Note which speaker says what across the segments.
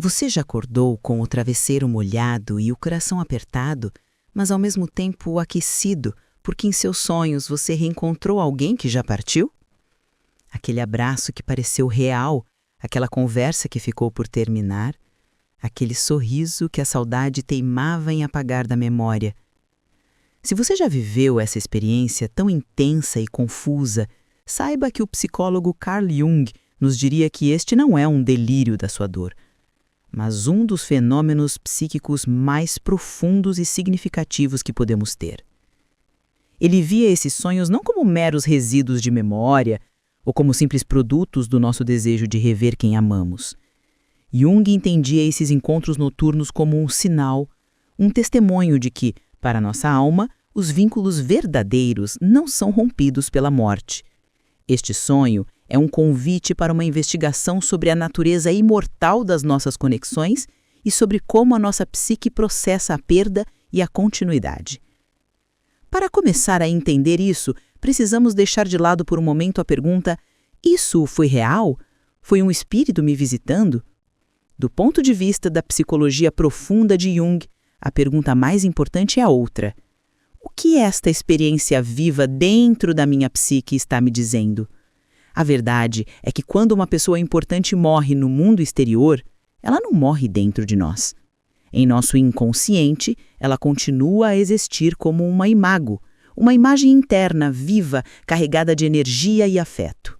Speaker 1: Você já acordou com o travesseiro molhado e o coração apertado, mas ao mesmo tempo aquecido, porque em seus sonhos você reencontrou alguém que já partiu? Aquele abraço que pareceu real, aquela conversa que ficou por terminar, aquele sorriso que a saudade teimava em apagar da memória. Se você já viveu essa experiência tão intensa e confusa, saiba que o psicólogo Carl Jung nos diria que este não é um delírio da sua dor, mas um dos fenômenos psíquicos mais profundos e significativos que podemos ter. Ele via esses sonhos não como meros resíduos de memória ou como simples produtos do nosso desejo de rever quem amamos. Jung entendia esses encontros noturnos como um sinal, um testemunho de que, para nossa alma, os vínculos verdadeiros não são rompidos pela morte. Este sonho é um convite para uma investigação sobre a natureza imortal das nossas conexões e sobre como a nossa psique processa a perda e a continuidade. Para começar a entender isso, precisamos deixar de lado por um momento a pergunta: isso foi real? Foi um espírito me visitando? Do ponto de vista da psicologia profunda de Jung, a pergunta mais importante é a outra. O que esta experiência viva dentro da minha psique está me dizendo? A verdade é que quando uma pessoa importante morre no mundo exterior, ela não morre dentro de nós. Em nosso inconsciente, ela continua a existir como uma imago, uma imagem interna, viva, carregada de energia e afeto.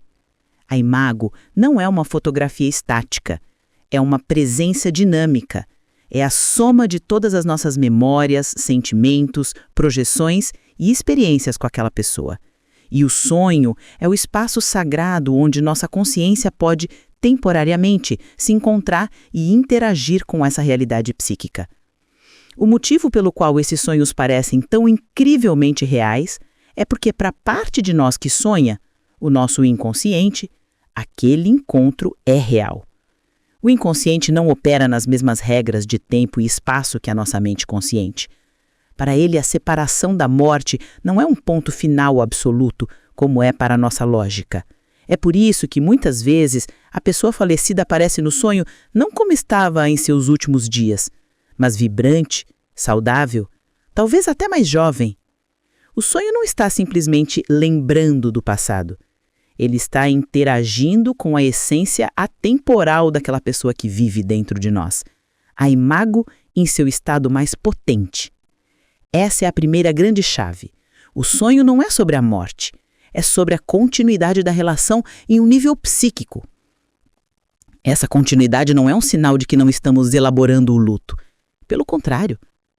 Speaker 1: A imago não é uma fotografia estática, é uma presença dinâmica. É a soma de todas as nossas memórias, sentimentos, projeções e experiências com aquela pessoa. E o sonho é o espaço sagrado onde nossa consciência pode, temporariamente, se encontrar e interagir com essa realidade psíquica. O motivo pelo qual esses sonhos parecem tão incrivelmente reais é porque, para a parte de nós que sonha, o nosso inconsciente, aquele encontro é real. O inconsciente não opera nas mesmas regras de tempo e espaço que a nossa mente consciente. Para ele, a separação da morte não é um ponto final absoluto, como é para a nossa lógica. É por isso que, muitas vezes, a pessoa falecida aparece no sonho não como estava em seus últimos dias, mas vibrante, saudável, talvez até mais jovem. O sonho não está simplesmente lembrando do passado. Ele está interagindo com a essência atemporal daquela pessoa que vive dentro de nós, a imago em seu estado mais potente. Essa é a primeira grande chave. O sonho não é sobre a morte, é sobre a continuidade da relação em um nível psíquico. Essa continuidade não é um sinal de que não estamos elaborando o luto. Pelo contrário,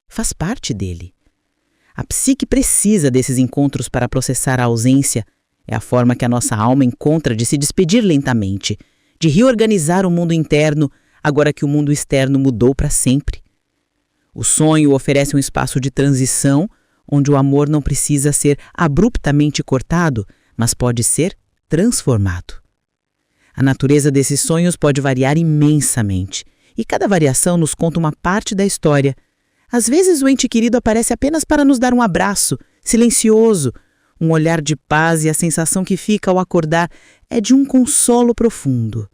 Speaker 1: faz parte dele. A psique precisa desses encontros para processar a ausência. É a forma que a nossa alma encontra de se despedir lentamente, de reorganizar o mundo interno, agora que o mundo externo mudou para sempre. O sonho oferece um espaço de transição, onde o amor não precisa ser abruptamente cortado, mas pode ser transformado. A natureza desses sonhos pode variar imensamente, e cada variação nos conta uma parte da história. Às vezes o ente querido aparece apenas para nos dar um abraço, silencioso, um olhar de paz, e a sensação que fica ao acordar é de um consolo profundo.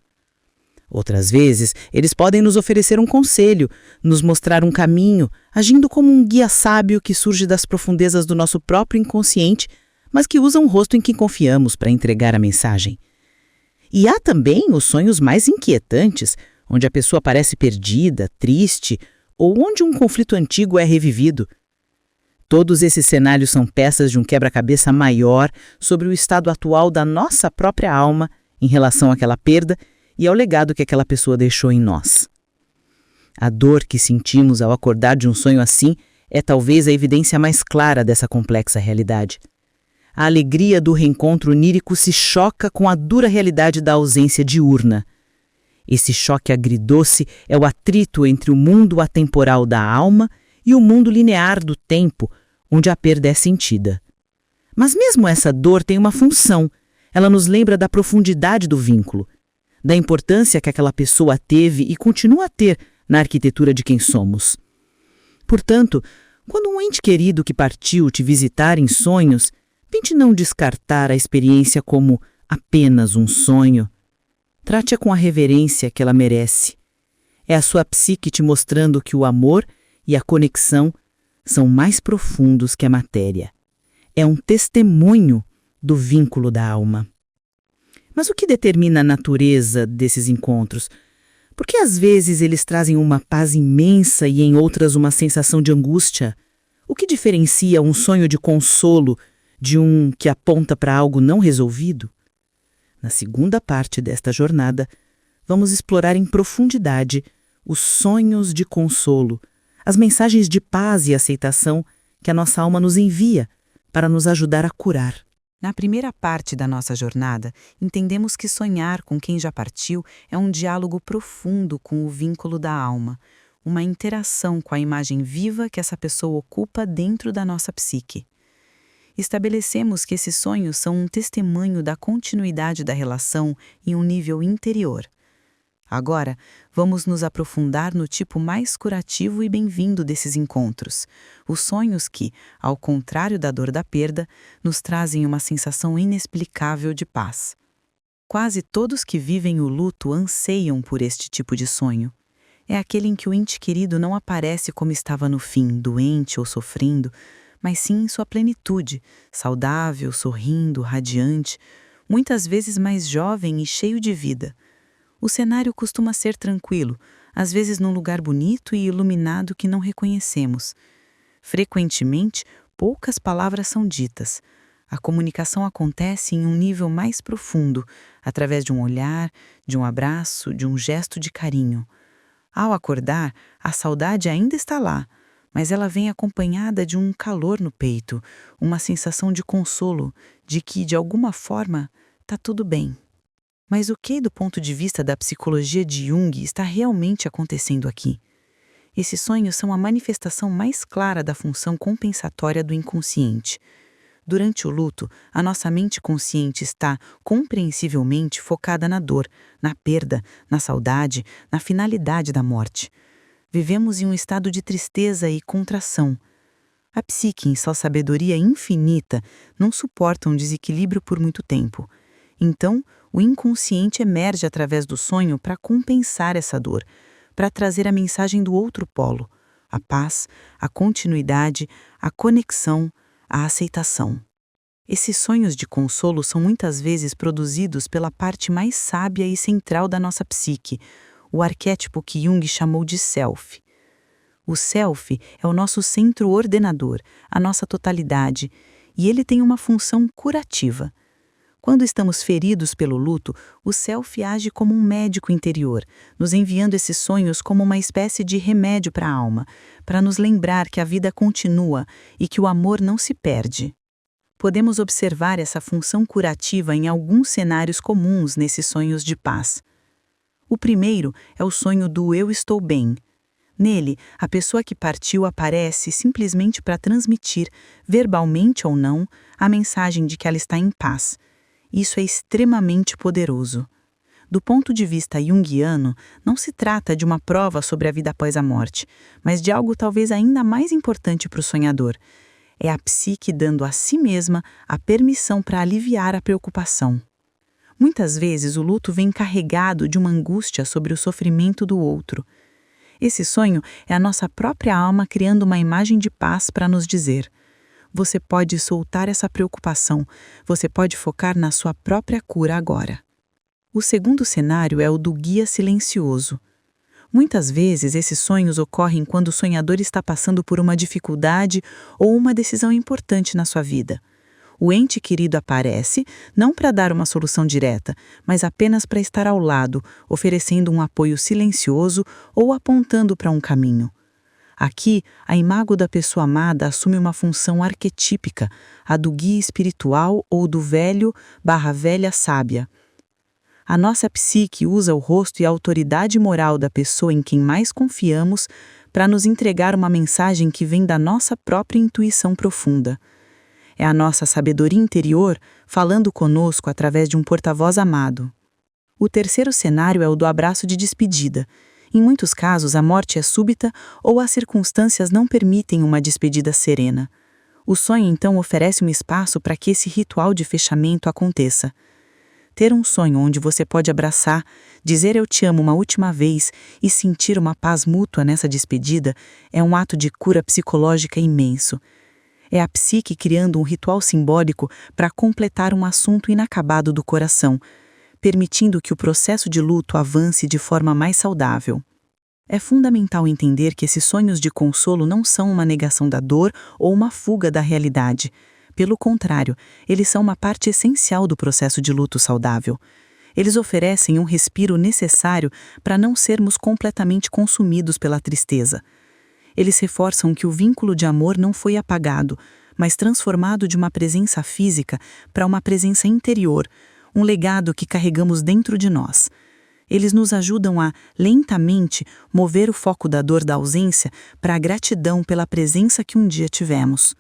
Speaker 1: Outras vezes, eles podem nos oferecer um conselho, nos mostrar um caminho, agindo como um guia sábio que surge das profundezas do nosso próprio inconsciente, mas que usa um rosto em quem confiamos para entregar a mensagem. E há também os sonhos mais inquietantes, onde a pessoa parece perdida, triste, ou onde um conflito antigo é revivido. Todos esses cenários são peças de um quebra-cabeça maior sobre o estado atual da nossa própria alma em relação àquela perda e ao legado que aquela pessoa deixou em nós. A dor que sentimos ao acordar de um sonho assim é talvez a evidência mais clara dessa complexa realidade. A alegria do reencontro onírico se choca com a dura realidade da ausência diurna. Esse choque agridoce é o atrito entre o mundo atemporal da alma e o mundo linear do tempo, onde a perda é sentida. Mas mesmo essa dor tem uma função. Ela nos lembra da profundidade do vínculo, da importância que aquela pessoa teve e continua a ter na arquitetura de quem somos. Portanto, quando um ente querido que partiu te visitar em sonhos, tente não descartar a experiência como apenas um sonho. Trate-a com a reverência que ela merece. É a sua psique te mostrando que o amor e a conexão são mais profundos que a matéria. É um testemunho do vínculo da alma. Mas o que determina a natureza desses encontros? Porque às vezes eles trazem uma paz imensa e em outras uma sensação de angústia? O que diferencia um sonho de consolo de um que aponta para algo não resolvido? Na segunda parte desta jornada, vamos explorar em profundidade os sonhos de consolo, as mensagens de paz e aceitação que a nossa alma nos envia para nos ajudar a curar.
Speaker 2: Na primeira parte da nossa jornada, entendemos que sonhar com quem já partiu é um diálogo profundo com o vínculo da alma, uma interação com a imagem viva que essa pessoa ocupa dentro da nossa psique. Estabelecemos que esses sonhos são um testemunho da continuidade da relação em um nível interior. Agora, vamos nos aprofundar no tipo mais curativo e bem-vindo desses encontros, os sonhos que, ao contrário da dor da perda, nos trazem uma sensação inexplicável de paz. Quase todos que vivem o luto anseiam por este tipo de sonho. É aquele em que o ente querido não aparece como estava no fim, doente ou sofrendo, mas sim em sua plenitude, saudável, sorrindo, radiante, muitas vezes mais jovem e cheio de vida. O cenário costuma ser tranquilo, às vezes num lugar bonito e iluminado que não reconhecemos. Frequentemente, poucas palavras são ditas. A comunicação acontece em um nível mais profundo, através de um olhar, de um abraço, de um gesto de carinho. Ao acordar, a saudade ainda está lá, mas ela vem acompanhada de um calor no peito, uma sensação de consolo, de que, de alguma forma, está tudo bem. Mas o que, do ponto de vista da psicologia de Jung, está realmente acontecendo aqui? Esses sonhos são a manifestação mais clara da função compensatória do inconsciente. Durante o luto, a nossa mente consciente está, compreensivelmente, focada na dor, na perda, na saudade, na finalidade da morte. Vivemos em um estado de tristeza e contração. A psique, em sua sabedoria infinita, não suporta um desequilíbrio por muito tempo. Então, o inconsciente emerge através do sonho para compensar essa dor, para trazer a mensagem do outro polo, a paz, a continuidade, a conexão, a aceitação. Esses sonhos de consolo são muitas vezes produzidos pela parte mais sábia e central da nossa psique, o arquétipo que Jung chamou de self. O self é o nosso centro ordenador, a nossa totalidade, e ele tem uma função curativa. Quando estamos feridos pelo luto, o self age como um médico interior, nos enviando esses sonhos como uma espécie de remédio para a alma, para nos lembrar que a vida continua e que o amor não se perde. Podemos observar essa função curativa em alguns cenários comuns nesses sonhos de paz. O primeiro é o sonho do eu estou bem. Nele, a pessoa que partiu aparece simplesmente para transmitir, verbalmente ou não, a mensagem de que ela está em paz. Isso é extremamente poderoso. Do ponto de vista junguiano, não se trata de uma prova sobre a vida após a morte, mas de algo talvez ainda mais importante para o sonhador. É a psique dando a si mesma a permissão para aliviar a preocupação. Muitas vezes o luto vem carregado de uma angústia sobre o sofrimento do outro. Esse sonho é a nossa própria alma criando uma imagem de paz para nos dizer: você pode soltar essa preocupação, você pode focar na sua própria cura agora. O segundo cenário é o do guia silencioso. Muitas vezes esses sonhos ocorrem quando o sonhador está passando por uma dificuldade ou uma decisão importante na sua vida. O ente querido aparece, não para dar uma solução direta, mas apenas para estar ao lado, oferecendo um apoio silencioso ou apontando para um caminho. Aqui, a imago da pessoa amada assume uma função arquetípica, a do guia espiritual ou do velho/velha sábia. A nossa psique usa o rosto e a autoridade moral da pessoa em quem mais confiamos para nos entregar uma mensagem que vem da nossa própria intuição profunda. É a nossa sabedoria interior falando conosco através de um porta-voz amado. O terceiro cenário é o do abraço de despedida. Em muitos casos, a morte é súbita ou as circunstâncias não permitem uma despedida serena. O sonho, então, oferece um espaço para que esse ritual de fechamento aconteça. Ter um sonho onde você pode abraçar, dizer eu te amo uma última vez e sentir uma paz mútua nessa despedida é um ato de cura psicológica imenso. É a psique criando um ritual simbólico para completar um assunto inacabado do coração, permitindo que o processo de luto avance de forma mais saudável. É fundamental entender que esses sonhos de consolo não são uma negação da dor ou uma fuga da realidade. Pelo contrário, eles são uma parte essencial do processo de luto saudável. Eles oferecem um respiro necessário para não sermos completamente consumidos pela tristeza. Eles reforçam que o vínculo de amor não foi apagado, mas transformado de uma presença física para uma presença interior, um legado que carregamos dentro de nós. Eles nos ajudam a, lentamente, mover o foco da dor da ausência para a gratidão pela presença que um dia tivemos.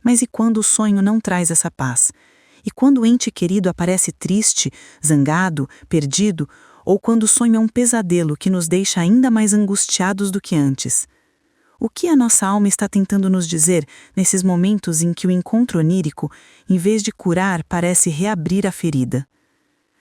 Speaker 2: Mas e quando o sonho não traz essa paz? E quando o ente querido aparece triste, zangado, perdido, ou quando o sonho é um pesadelo que nos deixa ainda mais angustiados do que antes? O que a nossa alma está tentando nos dizer nesses momentos em que o encontro onírico, em vez de curar, parece reabrir a ferida?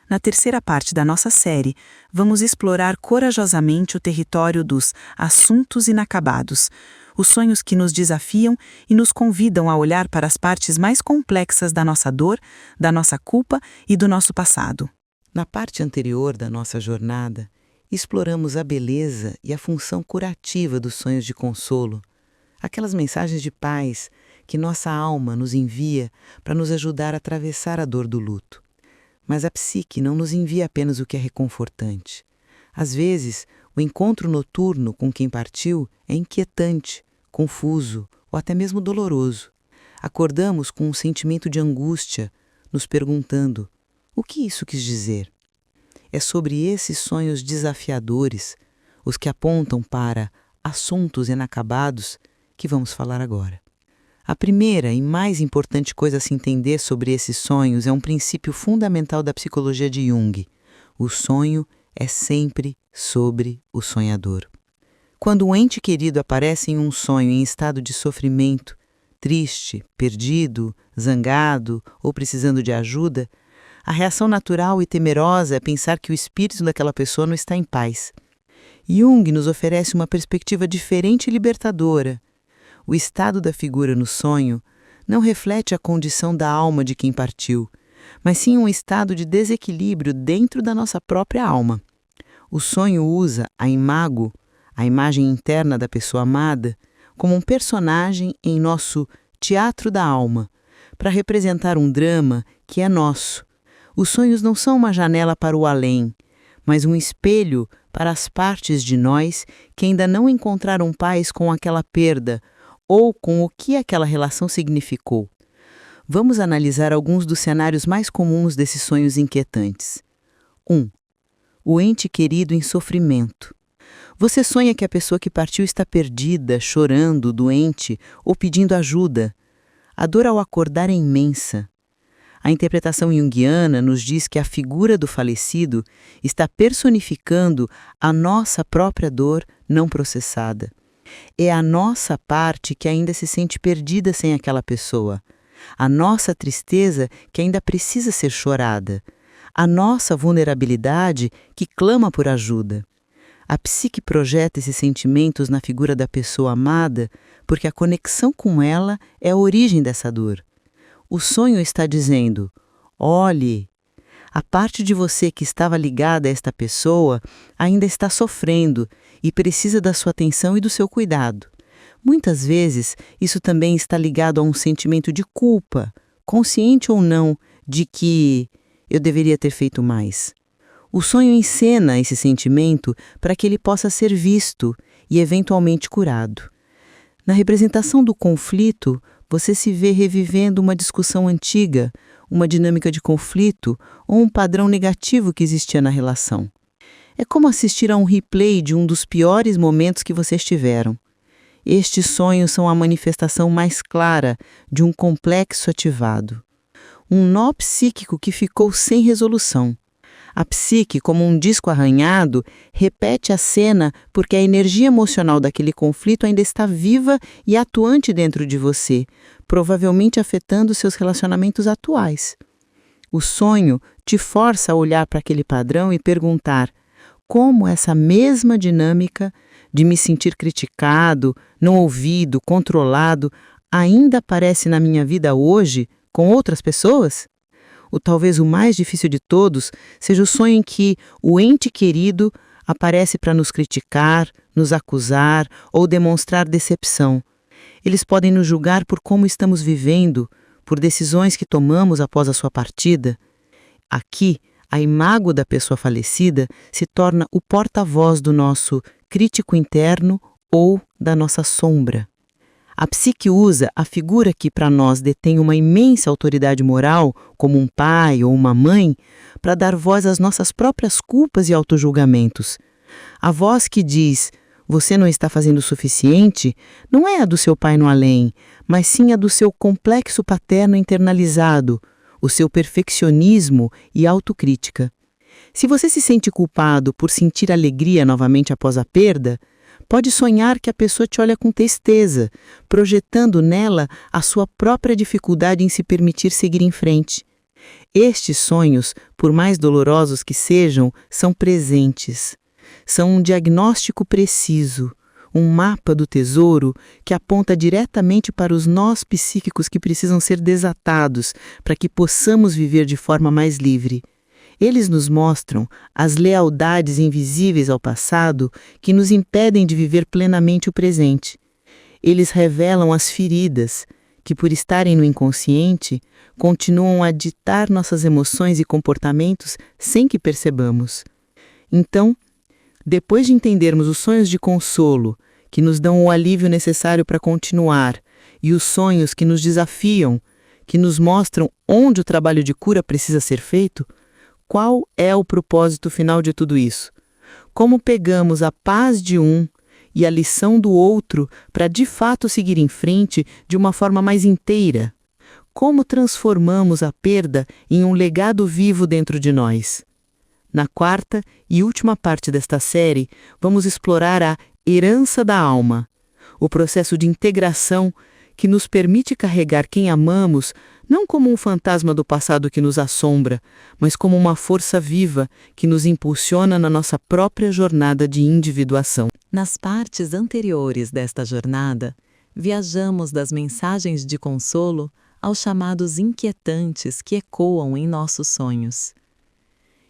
Speaker 2: Na terceira parte da nossa série, vamos explorar corajosamente o território dos assuntos inacabados, os sonhos que nos desafiam e nos convidam a olhar para as partes mais complexas da nossa dor, da nossa culpa e do nosso passado.
Speaker 1: Na parte anterior da nossa jornada, exploramos a beleza e a função curativa dos sonhos de consolo, aquelas mensagens de paz que nossa alma nos envia para nos ajudar a atravessar a dor do luto. Mas a psique não nos envia apenas o que é reconfortante. Às vezes, o encontro noturno com quem partiu é inquietante, confuso ou até mesmo doloroso. Acordamos com um sentimento de angústia, nos perguntando: o que isso quis dizer? É sobre esses sonhos desafiadores, os que apontam para assuntos inacabados, que vamos falar agora. A primeira e mais importante coisa a se entender sobre esses sonhos é um princípio fundamental da psicologia de Jung. O sonho é sempre sobre o sonhador. Quando um ente querido aparece em um sonho em estado de sofrimento, triste, perdido, zangado ou precisando de ajuda, a reação natural e temerosa é pensar que o espírito daquela pessoa não está em paz. Jung nos oferece uma perspectiva diferente e libertadora. O estado da figura no sonho não reflete a condição da alma de quem partiu, mas sim um estado de desequilíbrio dentro da nossa própria alma. O sonho usa a imago, a imagem interna da pessoa amada, como um personagem em nosso teatro da alma, para representar um drama que é nosso. Os sonhos não são uma janela para o além, mas um espelho para as partes de nós que ainda não encontraram paz com aquela perda ou com o que aquela relação significou. Vamos analisar alguns dos cenários mais comuns desses sonhos inquietantes. 1. O ente querido em sofrimento. Você sonha que a pessoa que partiu está perdida, chorando, doente ou pedindo ajuda. A dor ao acordar é imensa. A interpretação junguiana nos diz que a figura do falecido está personificando a nossa própria dor não processada. É a nossa parte que ainda se sente perdida sem aquela pessoa. A nossa tristeza que ainda precisa ser chorada. A nossa vulnerabilidade que clama por ajuda. A psique projeta esses sentimentos na figura da pessoa amada porque a conexão com ela é a origem dessa dor. O sonho está dizendo: olhe, a parte de você que estava ligada a esta pessoa ainda está sofrendo e precisa da sua atenção e do seu cuidado. Muitas vezes, isso também está ligado a um sentimento de culpa, consciente ou não, de que eu deveria ter feito mais. O sonho encena esse sentimento para que ele possa ser visto e eventualmente curado. Na representação do conflito, você se vê revivendo uma discussão antiga, uma dinâmica de conflito ou um padrão negativo que existia na relação. É como assistir a um replay de um dos piores momentos que vocês tiveram. Estes sonhos são a manifestação mais clara de um complexo ativado. Um nó psíquico que ficou sem resolução. A psique, como um disco arranhado, repete a cena porque a energia emocional daquele conflito ainda está viva e atuante dentro de você, provavelmente afetando seus relacionamentos atuais. O sonho te força a olhar para aquele padrão e perguntar como essa mesma dinâmica de me sentir criticado, não ouvido, controlado, ainda aparece na minha vida hoje com outras pessoas? Talvez o mais difícil de todos seja o sonho em que o ente querido aparece para nos criticar, nos acusar ou demonstrar decepção. Eles podem nos julgar por como estamos vivendo, por decisões que tomamos após a sua partida. Aqui, a imago da pessoa falecida se torna o porta-voz do nosso crítico interno ou da nossa sombra. A psique usa a figura que para nós detém uma imensa autoridade moral, como um pai ou uma mãe, para dar voz às nossas próprias culpas e autojulgamentos. A voz que diz, você não está fazendo o suficiente, não é a do seu pai no além, mas sim a do seu complexo paterno internalizado, o seu perfeccionismo e autocrítica. Se você se sente culpado por sentir alegria novamente após a perda, pode sonhar que a pessoa te olha com tristeza, projetando nela a sua própria dificuldade em se permitir seguir em frente. Estes sonhos, por mais dolorosos que sejam, são presentes. São um diagnóstico preciso, um mapa do tesouro que aponta diretamente para os nós psíquicos que precisam ser desatados para que possamos viver de forma mais livre. Eles nos mostram as lealdades invisíveis ao passado que nos impedem de viver plenamente o presente. Eles revelam as feridas que, por estarem no inconsciente, continuam a ditar nossas emoções e comportamentos sem que percebamos. Então, depois de entendermos os sonhos de consolo, que nos dão o alívio necessário para continuar, e os sonhos que nos desafiam, que nos mostram onde o trabalho de cura precisa ser feito, qual é o propósito final de tudo isso? Como pegamos a paz de um e a lição do outro para de fato seguir em frente de uma forma mais inteira? Como transformamos a perda em um legado vivo dentro de nós? Na quarta e última parte desta série, vamos explorar a herança da alma, o processo de integração que nos permite carregar quem amamos não como um fantasma do passado que nos assombra, mas como uma força viva que nos impulsiona na nossa própria jornada de individuação.
Speaker 2: Nas partes anteriores desta jornada, viajamos das mensagens de consolo aos chamados inquietantes que ecoam em nossos sonhos.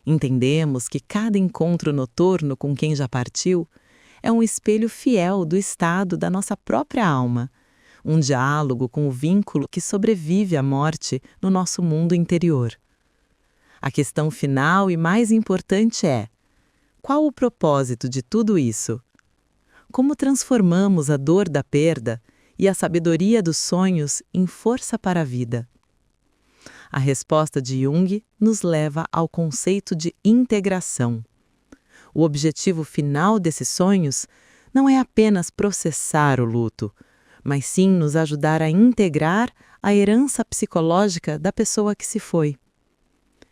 Speaker 2: Entendemos que cada encontro noturno com quem já partiu é um espelho fiel do estado da nossa própria alma, um diálogo com o vínculo que sobrevive à morte no nosso mundo interior. A questão final e mais importante é: qual o propósito de tudo isso? Como transformamos a dor da perda e a sabedoria dos sonhos em força para a vida? A resposta de Jung nos leva ao conceito de integração. O objetivo final desses sonhos não é apenas processar o luto, mas sim nos ajudar a integrar a herança psicológica da pessoa que se foi.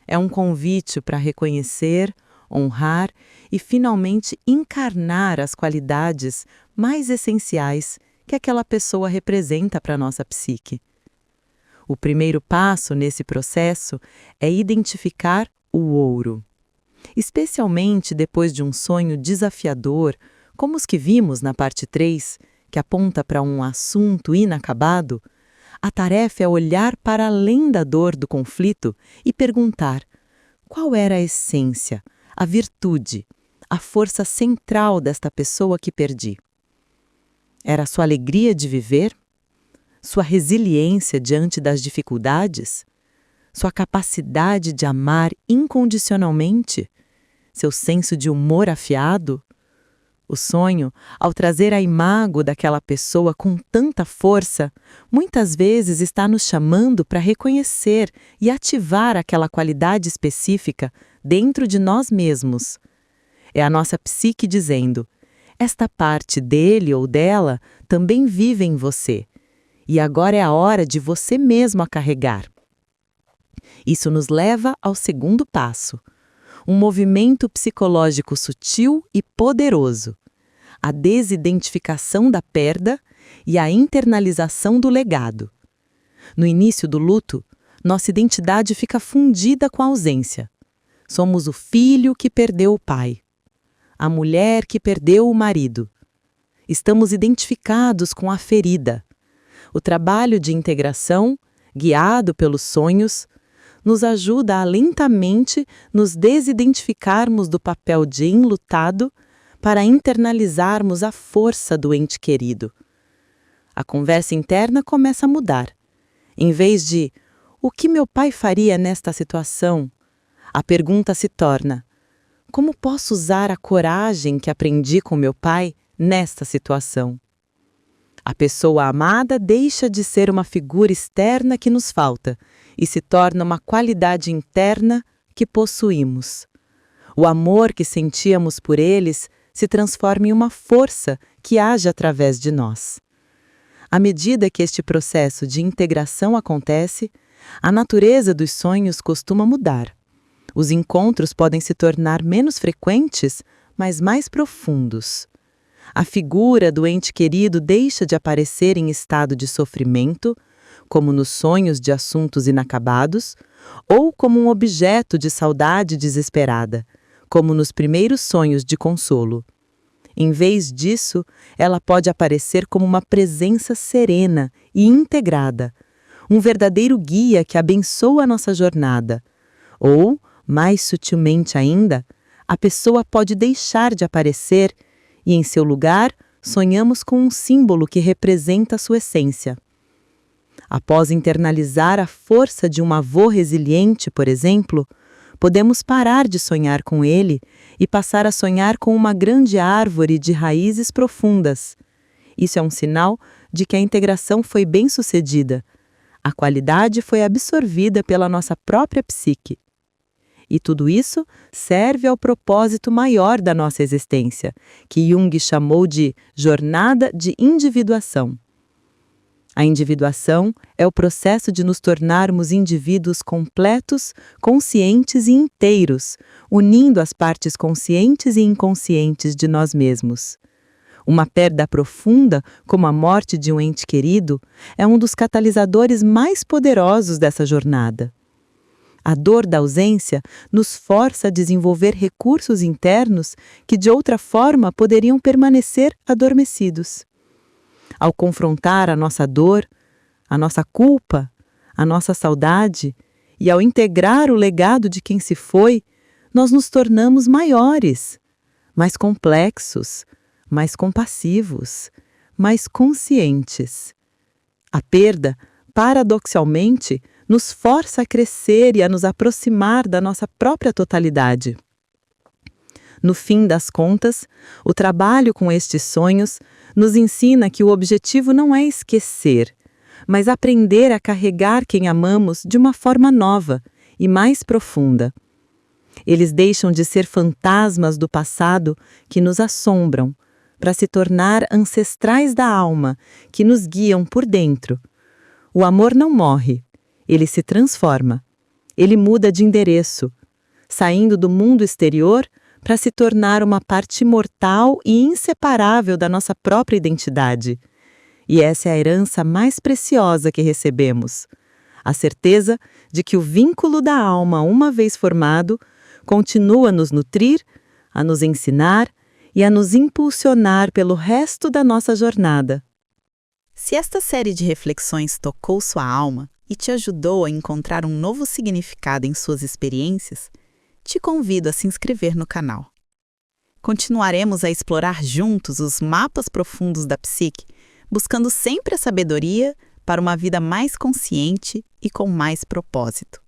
Speaker 2: É um convite para reconhecer, honrar e finalmente encarnar as qualidades mais essenciais que aquela pessoa representa para a nossa psique. O primeiro passo nesse processo é identificar o ouro. Especialmente depois de um sonho desafiador, como os que vimos na parte 3, que aponta para um assunto inacabado, a tarefa é olhar para além da dor do conflito e perguntar qual era a essência, a virtude, a força central desta pessoa que perdi. Era sua alegria de viver? Sua resiliência diante das dificuldades? Sua capacidade de amar incondicionalmente? Seu senso de humor afiado? O sonho, ao trazer a imago daquela pessoa com tanta força, muitas vezes está nos chamando para reconhecer e ativar aquela qualidade específica dentro de nós mesmos. É a nossa psique dizendo: esta parte dele ou dela também vive em você, e agora é a hora de você mesmo a carregar. Isso nos leva ao segundo passo. Um movimento psicológico sutil e poderoso, a desidentificação da perda e a internalização do legado. No início do luto, nossa identidade fica fundida com a ausência. Somos o filho que perdeu o pai, a mulher que perdeu o marido. Estamos identificados com a ferida. O trabalho de integração, guiado pelos sonhos, nos ajuda a lentamente nos desidentificarmos do papel de enlutado para internalizarmos a força do ente querido. A conversa interna começa a mudar. Em vez de "o que meu pai faria nesta situação?", a pergunta se torna "como posso usar a coragem que aprendi com meu pai nesta situação?". A pessoa amada deixa de ser uma figura externa que nos falta e se torna uma qualidade interna que possuímos. O amor que sentíamos por eles se transforma em uma força que age através de nós. À medida que este processo de integração acontece, a natureza dos sonhos costuma mudar. Os encontros podem se tornar menos frequentes, mas mais profundos. A figura do ente querido deixa de aparecer em estado de sofrimento, como nos sonhos de assuntos inacabados, ou como um objeto de saudade desesperada, como nos primeiros sonhos de consolo. Em vez disso, ela pode aparecer como uma presença serena e integrada, um verdadeiro guia que abençoa a nossa jornada. Ou, mais sutilmente ainda, a pessoa pode deixar de aparecer e, em seu lugar, sonhamos com um símbolo que representa a sua essência. Após internalizar a força de um avô resiliente, por exemplo, podemos parar de sonhar com ele e passar a sonhar com uma grande árvore de raízes profundas. Isso é um sinal de que a integração foi bem-sucedida. A qualidade foi absorvida pela nossa própria psique. E tudo isso serve ao propósito maior da nossa existência, que Jung chamou de jornada de individuação. A individuação é o processo de nos tornarmos indivíduos completos, conscientes e inteiros, unindo as partes conscientes e inconscientes de nós mesmos. Uma perda profunda, como a morte de um ente querido, é um dos catalisadores mais poderosos dessa jornada. A dor da ausência nos força a desenvolver recursos internos que, de outra forma, poderiam permanecer adormecidos. Ao confrontar a nossa dor, a nossa culpa, a nossa saudade, e ao integrar o legado de quem se foi, nós nos tornamos maiores, mais complexos, mais compassivos, mais conscientes. A perda, paradoxalmente, nos força a crescer e a nos aproximar da nossa própria totalidade. No fim das contas, o trabalho com estes sonhos nos ensina que o objetivo não é esquecer, mas aprender a carregar quem amamos de uma forma nova e mais profunda. Eles deixam de ser fantasmas do passado que nos assombram, para se tornar ancestrais da alma que nos guiam por dentro. O amor não morre, ele se transforma. Ele muda de endereço, saindo do mundo exterior para se tornar uma parte imortal e inseparável da nossa própria identidade. E essa é a herança mais preciosa que recebemos. A certeza de que o vínculo da alma, uma vez formado, continua a nos nutrir, a nos ensinar e a nos impulsionar pelo resto da nossa jornada.
Speaker 1: Se esta série de reflexões tocou sua alma e te ajudou a encontrar um novo significado em suas experiências, te convido a se inscrever no canal. Continuaremos a explorar juntos os mapas profundos da psique, buscando sempre a sabedoria para uma vida mais consciente e com mais propósito.